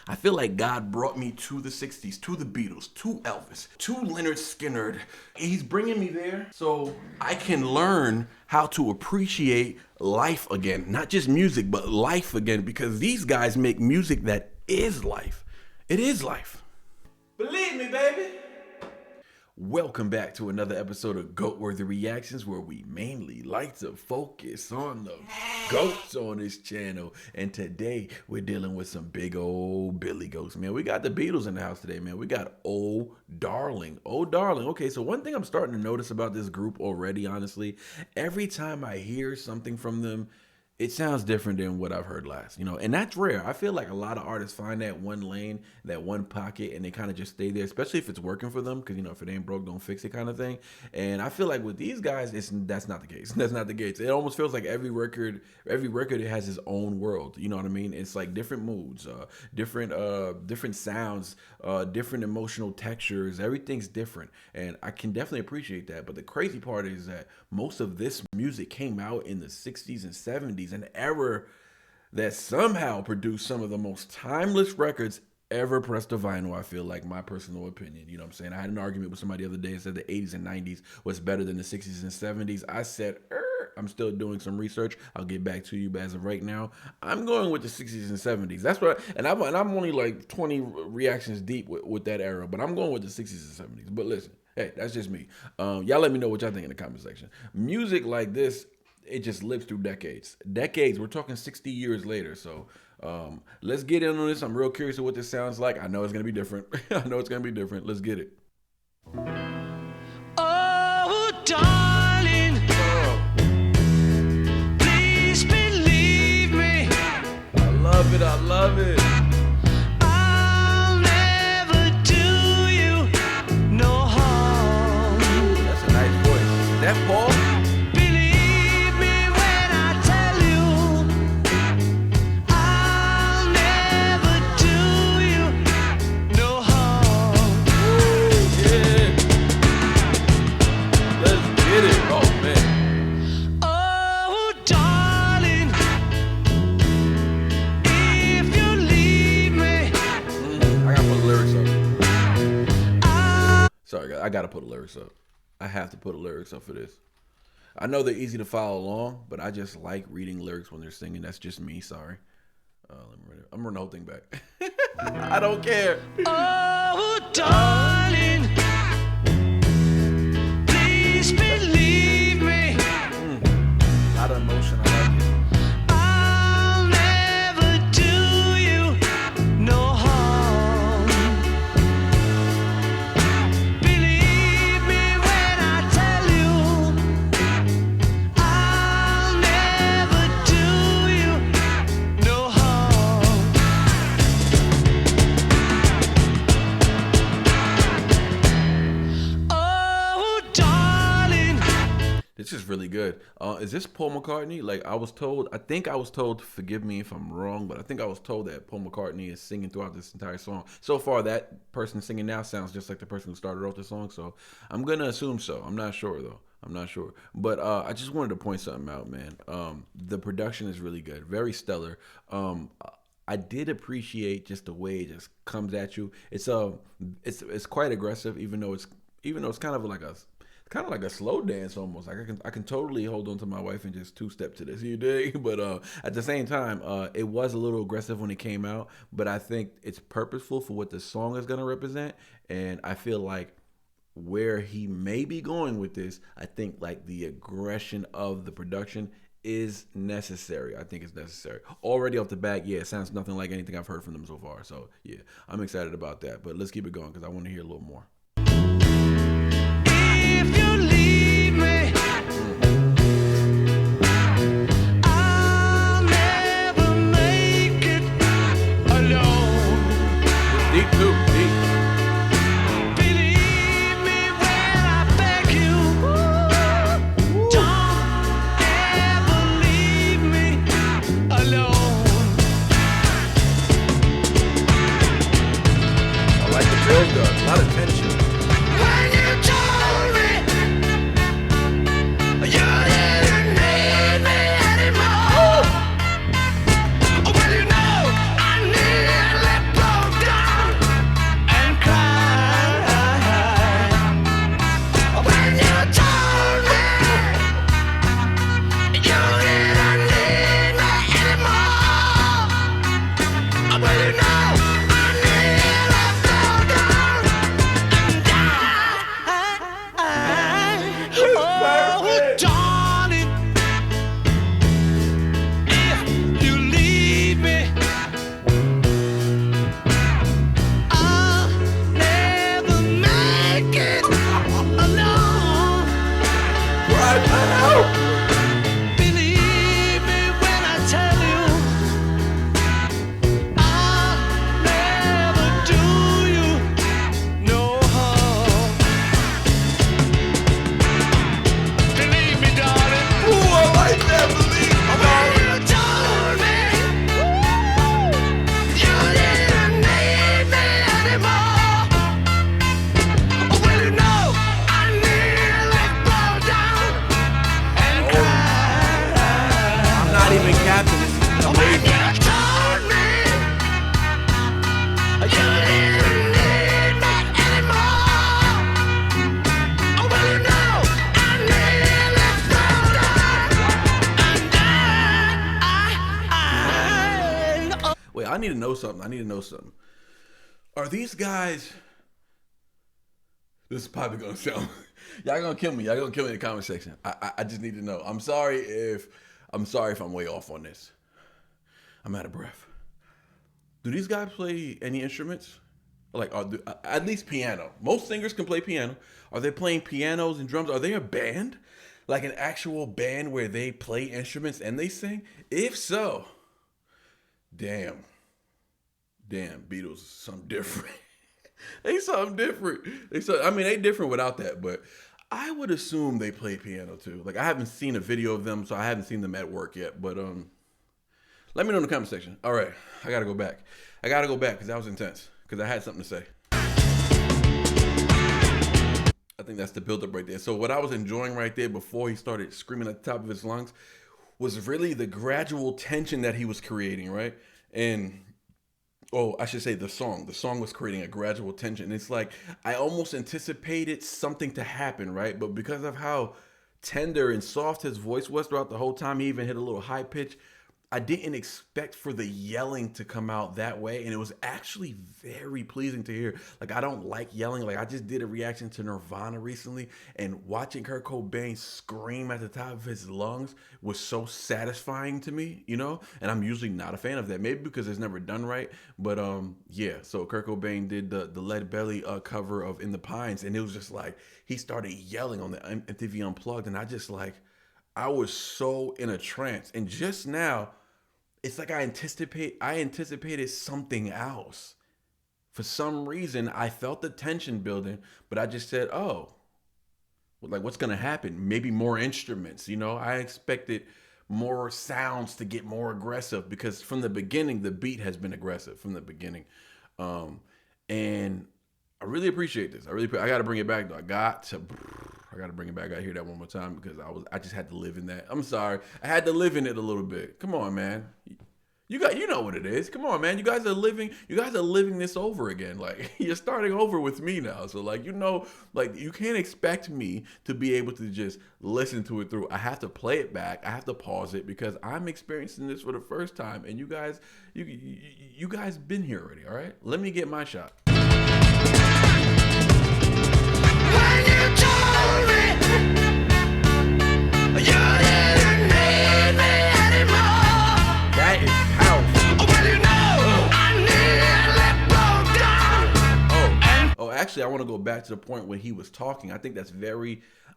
I feel like God brought me to the 60s, to the Beatles, to Elvis, to Leonard Skinner. He's bringing me there so I can learn how to appreciate life again. Not just music, but life again, because these guys make music that is life. It is life. Believe me, baby. Welcome back to another episode of Goat-Worthy Reactions, where we mainly like to focus on the goats on this channel. And today we're dealing with some big old Billy Goats, man. We got the Beatles in the house today, man. We got Old Darling. Old Darling. Okay, so one thing I'm starting to notice about this group already, honestly, every time I hear something from them, it sounds different than what I've heard last, and that's rare. I feel like a lot of artists find that one lane, that one pocket, and they kind of just stay there, especially if it's working for them, because, if it ain't broke, don't fix it kind of thing. And I feel like with these guys, that's not the case. That's not the case. It almost feels like every record it has its own world. You know what I mean? It's like different moods, different sounds, different emotional textures. Everything's different, and I can definitely appreciate that. But the crazy part is that most of this music came out in the 60s and 70s, an era that somehow produced some of the most timeless records ever pressed to vinyl. I feel like, my personal opinion. You know what I'm saying? I had an argument with somebody the other day and said the 80s and 90s was better than the 60s and 70s. I said, I'm still doing some research. I'll get back to you, but as of right now, I'm going with the 60s and 70s. That's what, and I'm only like 20 reactions deep with that era, but I'm going with the 60s and 70s. But listen, hey, that's just me. Y'all let me know what y'all think in the comment section. Music like this, it just lives through decades. We're talking 60 years later. So let's get in on this. I'm real curious of what this sounds like. I know it's going to be different. Let's get it. Oh, darling, please believe me. I love it. I'll never do you no harm. That's a nice voice. Is that Paul? Believe me when I tell you, I'll never do you no harm. Yeah. Let's get it. Oh, man. Oh, darling, if you leave me, I gotta put the lyrics up. I'll Sorry, guys. I gotta put the lyrics up. I have to put the lyrics up for this. I know they're easy to follow along, but I just like reading lyrics when they're singing. That's just me. Sorry. Let me read it. I'm running the whole thing back. I don't care. Oh, darling, please believe me. A lot of emotion. I like it. I'll never do you no harm. Believe me when I tell you, I'll never do you no harm. Oh, darling. This is really good. Is this Paul McCartney? Like, I think I was told, forgive me if I'm wrong, but I think I was told that Paul McCartney is singing throughout this entire song. So far, that person singing now sounds just like the person who started off the song, so I'm going to assume so. I'm not sure, though. But I just wanted to point something out, man. The production is really good. Very stellar. I did appreciate just the way it just comes at you. It's quite aggressive, even though it's kind of like a slow dance almost. Like I can totally hold on to my wife and just two-step to this, you dig? But at the same time, it was a little aggressive when it came out, but I think it's purposeful for what the song is gonna represent. And I feel like where he may be going with this, I think like the aggression of the production is necessary. I think it's necessary. Already off the bat, yeah, it sounds nothing like anything I've heard from them so far. So yeah, I'm excited about that. But let's keep it going because I want to hear a little more. If you leave me, I'll never make it alone. Deep too, deep. Believe me when I beg you, don't ever leave me alone. I like the build up. A lot of tension. When you told me you didn't need me anymore, well, you know I nearly broke Wait, I need to know something. Are these guys? This is probably gonna sound. Y'all gonna kill me. Y'all gonna kill me in the comment section. I just need to know. I'm sorry if I'm way off on this. I'm out of breath. Do these guys play any instruments? Like, at least piano. Most singers can play piano. Are they playing pianos and drums? Are they a band? Like an actual band where they play instruments and they sing? If so, damn, Beatles is something different. They something different. They different without that, but I would assume they play piano too. Like, I haven't seen a video of them, so I haven't seen them at work yet, but let me know in the comment section. All right, I gotta go back because that was intense, because I had something to say. I think that's the buildup right there. So what I was enjoying right there before he started screaming at the top of his lungs was really the gradual tension that he was creating, right? And, I should say the song. The song was creating a gradual tension. It's like I almost anticipated something to happen, right? But because of how tender and soft his voice was throughout the whole time, he even hit a little high pitch. I didn't expect for the yelling to come out that way, and it was actually very pleasing to hear. Like, I don't like yelling. Like, I just did a reaction to Nirvana recently, and watching Kurt Cobain scream at the top of his lungs was so satisfying to me, you know? And I'm usually not a fan of that, maybe because it's never done right. But yeah, so Kurt Cobain did the Lead Belly cover of In the Pines, and it was just like he started yelling on the MTV Unplugged, and I was so in a trance. And just now, it's like I anticipated something else. For some reason, I felt the tension building, but I just said, oh, like, what's going to happen? Maybe more instruments, you know? I expected more sounds to get more aggressive, because from the beginning, the beat has been aggressive from the beginning. And I really appreciate this. I got to bring it back, though. I got to bring it back. I got to hear that one more time, because I just had to live in that. I'm sorry. I had to live in it a little bit. Come on, man. You know what it is. Come on, man. You guys are living this over again. Like, you're starting over with me now. So, like, you can't expect me to be able to just listen to it through. I have to play it back. I have to pause it, because I'm experiencing this for the first time, and you guys been here already, all right? Let me get my shot. When you told me you didn't need me anymore, That is powerful. well, you know, I nearly broke down. Oh, actually, I want to go back to the point when he was talking. I think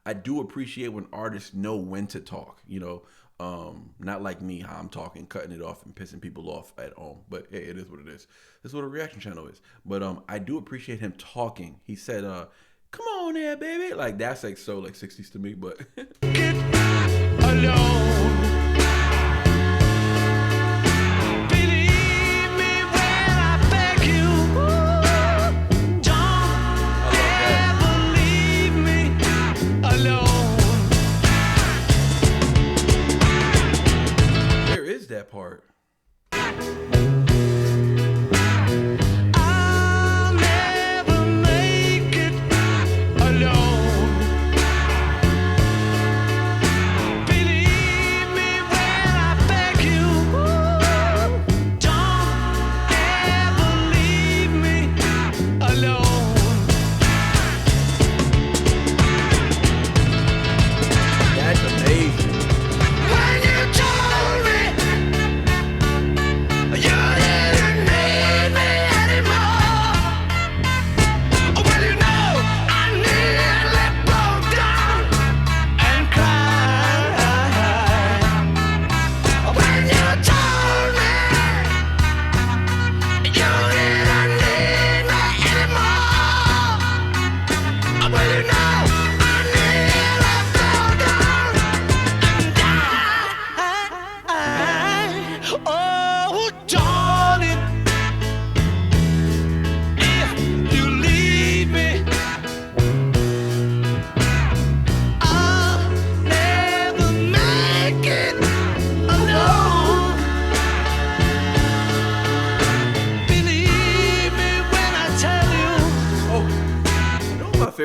I do appreciate when artists know when to talk, you know? Not like me, how I'm talking, cutting it off and pissing people off at home. But hey, it is what it is. This is what a reaction channel is. But I do appreciate him talking. He said, come on there, baby. Like, that's like so like 60s to me, but Get alone. Believe me when I beg you. Don't ever leave me alone. where is that part? I'll never make it alone. Believe me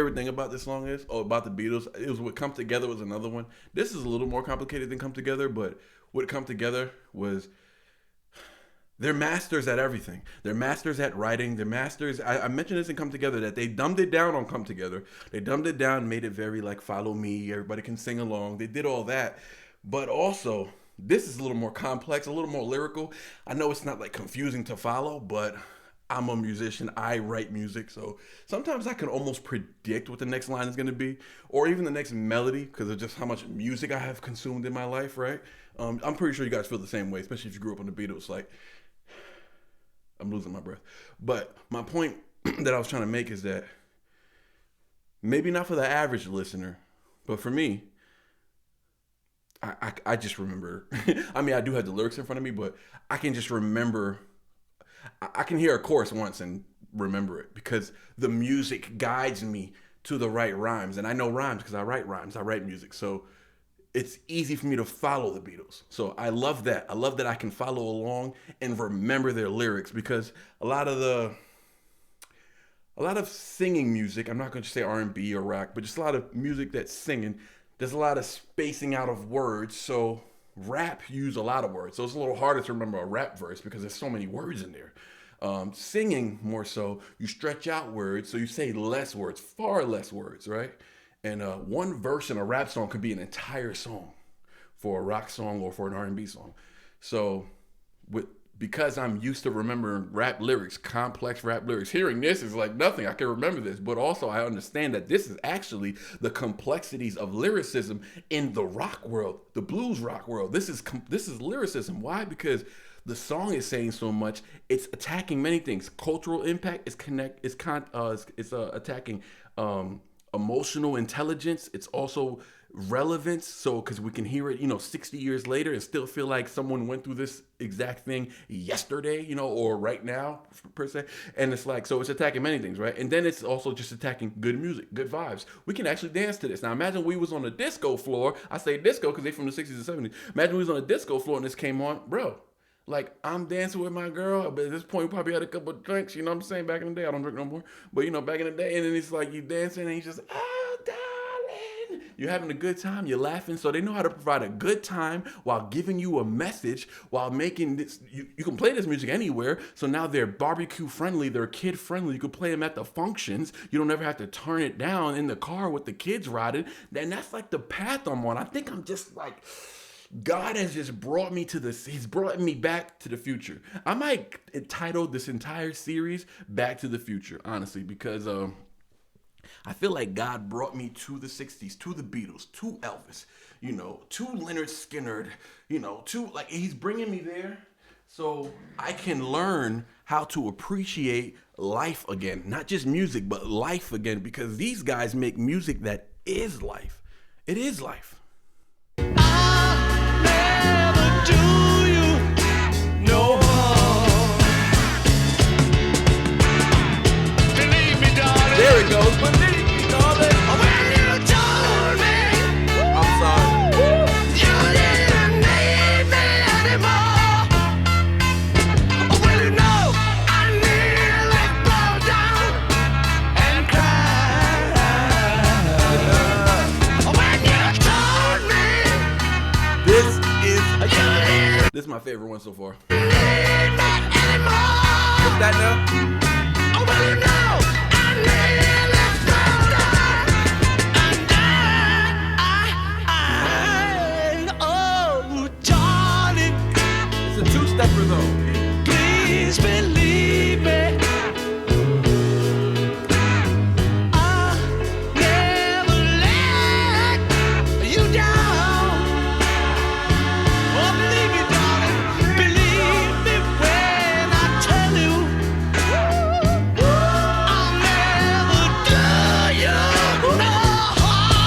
favorite thing about this song is? Oh, about the Beatles. It was what Come Together was another one. This is a little more complicated than Come Together, but what Come Together was, they're masters at everything. They're masters at writing. They're masters. I mentioned this in Come Together that they dumbed it down on Come Together. They dumbed it down, made it very like follow me. Everybody can sing along. They did all that. But also, this is a little more complex, a little more lyrical. I know it's not like confusing to follow, but I'm a musician. I write music. So sometimes I can almost predict what the next line is going to be, or even the next melody, because of just how much music I have consumed in my life, right? I'm pretty sure you guys feel the same way, especially if you grew up on the Beatles. Like, I'm losing my breath. But my point that I was trying to make is that maybe not for the average listener, but for me, I just remember. I mean, I do have the lyrics in front of me, but I can just remember. I can hear a chorus once and remember it because the music guides me to the right rhymes. And I know rhymes because I write rhymes. I write music. So it's easy for me to follow the Beatles. So I love that. I love that I can follow along and remember their lyrics because a lot of singing music, I'm not going to say R&B or rock, but just a lot of music that's singing, there's a lot of spacing out of words. So rap use a lot of words. So it's a little harder to remember a rap verse because there's so many words in there. Singing more so, you stretch out words, so you say less words, far less words, right? And one verse in a rap song could be an entire song for a rock song or for an R&B song. So because I'm used to remembering rap lyrics, complex rap lyrics, hearing this is like nothing. I can remember this, but also I understand that this is actually the complexities of lyricism in the rock world, the blues rock world. This is lyricism. Why? Because the song is saying so much. It's attacking many things. Cultural impact is attacking emotional intelligence. It's also relevance. So, because we can hear it, 60 years later and still feel like someone went through this exact thing yesterday, or right now per se. And it's like, so it's attacking many things, right? And then it's also just attacking good music, good vibes. We can actually dance to this. Now, imagine we was on a disco floor. I say disco because they from the 60s and 70s. Imagine we was on a disco floor and this came on, bro. Like, I'm dancing with my girl, but at this point, we probably had a couple of drinks, you know what I'm saying? Back in the day, I don't drink no more. But, back in the day, and then it's like you dancing, and he's just, oh, darling. You're having a good time, you're laughing. So they know how to provide a good time while giving you a message, while making this, you can play this music anywhere. So now they're barbecue friendly, they're kid friendly. You can play them at the functions. You don't ever have to turn it down in the car with the kids riding. And that's like the path I'm on. I think I'm just like, God has just brought me to this. He's brought me back to the future. I might title this entire series Back to the Future, honestly, because I feel like God brought me to the 60s, to the Beatles, to Elvis, to Leonard Skinner, he's bringing me there so I can learn how to appreciate life again. Not just music, but life again, because these guys make music that is life. It is life. There it goes, believe me, darling. When you told me, I'm sorry, you didn't need me anymore. Well, I nearly broke down and cried. When you told me, this is my favorite one so far. Need me anymore. What's that now? Well, two-stepper though. Please believe me. I'll never let you down. Oh, believe me, darling. Believe me when I tell you I'll never do you no harm.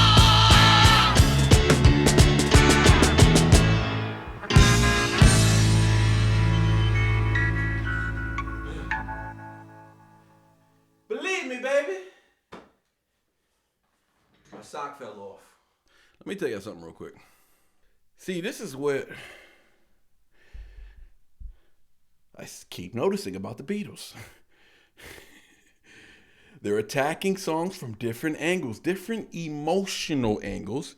Believe me, baby. My sock fell off. Let me tell you something real quick. See, this is what I keep noticing about the Beatles. They're attacking songs from different angles, different emotional angles.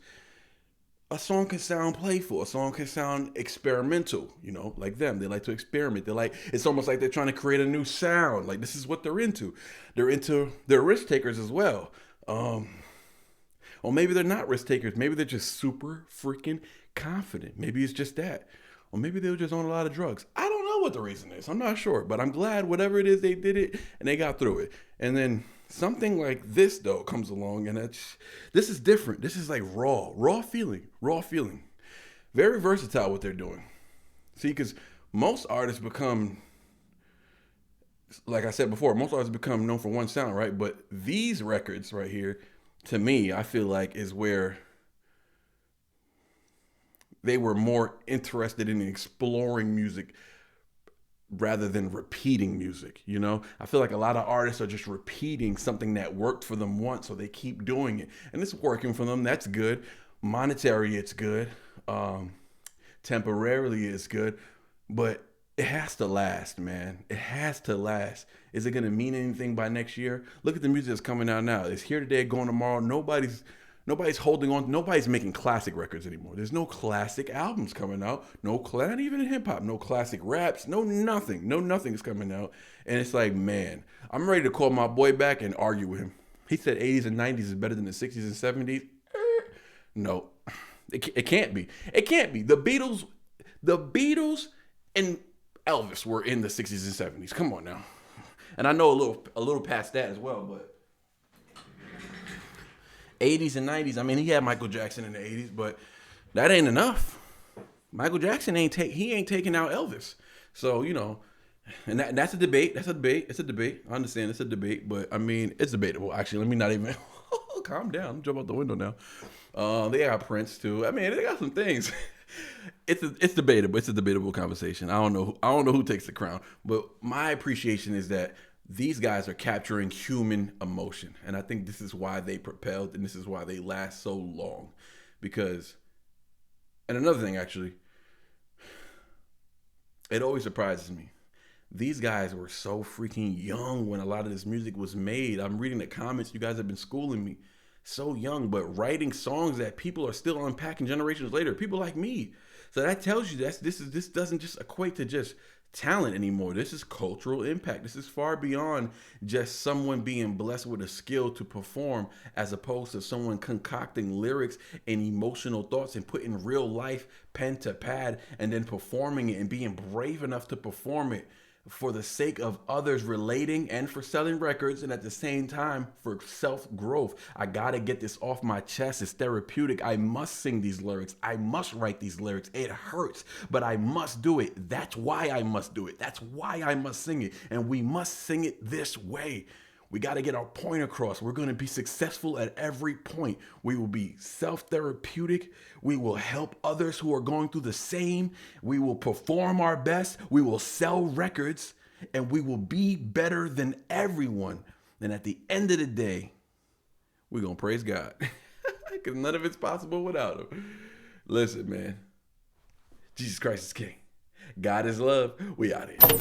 A song can sound playful. A song can sound experimental, like them. They like to experiment. It's almost like they're trying to create a new sound. Like, this is what they're into. They're risk takers as well. Or maybe they're not risk takers. Maybe they're just super freaking confident. Maybe it's just that. Or maybe they were just on a lot of drugs. I don't know what the reason is. I'm not sure. But I'm glad whatever it is, they did it and they got through it. And then something like this, though, comes along, and this is different. This is like raw feeling. Very versatile what they're doing. See, because most artists become, like I said before, most artists become known for one sound, right? But these records right here, to me, I feel like is where they were more interested in exploring music rather than repeating music. I feel like a lot of artists are just repeating something that worked for them once, so they keep doing it, and it's working for them. That's good. Monetary, it's good. Temporarily, it's good, but it has to last, man. It has to last. Is it gonna mean anything by next year? Look at the music that's coming out now. It's here today, going tomorrow. Nobody's holding on. Nobody's making classic records anymore. There's no classic albums coming out. Not even in hip hop. No classic raps. No nothing. No nothing is coming out. And it's like, man, I'm ready to call my boy back and argue with him. He said 80s and 90s is better than the 60s and 70s. No, it can't be. It can't be. The Beatles and Elvis were in the 60s and 70s. Come on now. And I know a little past that as well, but 80s and 90s. I mean, he had Michael Jackson in the 80s, but that ain't enough. Michael Jackson ain't taking out Elvis. So, and that's a debate. It's a debate. I understand it's a debate, but I mean, it's debatable. Actually, let me not even calm down. I'm jump out the window now. They got Prince too. I mean, they got some things. It's debatable. It's a debatable conversation. I don't know who takes the crown, but my appreciation is that these guys are capturing human emotion. And I think this is why they propelled, and this is why they last so long. And another thing, actually, it always surprises me. These guys were so freaking young when a lot of this music was made. I'm reading the comments. You guys have been schooling me. So young, but writing songs that people are still unpacking generations later. People like me. So that tells you this doesn't just equate to just talent anymore. This is cultural impact. This is far beyond just someone being blessed with a skill to perform, as opposed to someone concocting lyrics and emotional thoughts and putting real life pen to pad and then performing it and being brave enough to perform it for the sake of others relating and for selling records, and at the same time for self-growth. I gotta get this off my chest. It's therapeutic. I must sing these lyrics. I must write these lyrics. It hurts, but I must do it. That's why I must do it. That's why I must sing it. And we must sing it this way. We got to get our point across. We're going to be successful at every point. We will be self-therapeutic. We will help others who are going through the same. We will perform our best. We will sell records, and we will be better than everyone. And at the end of the day, we're going to praise God, because none of it's possible without him. Listen, man, Jesus Christ is King. God is love. We out here.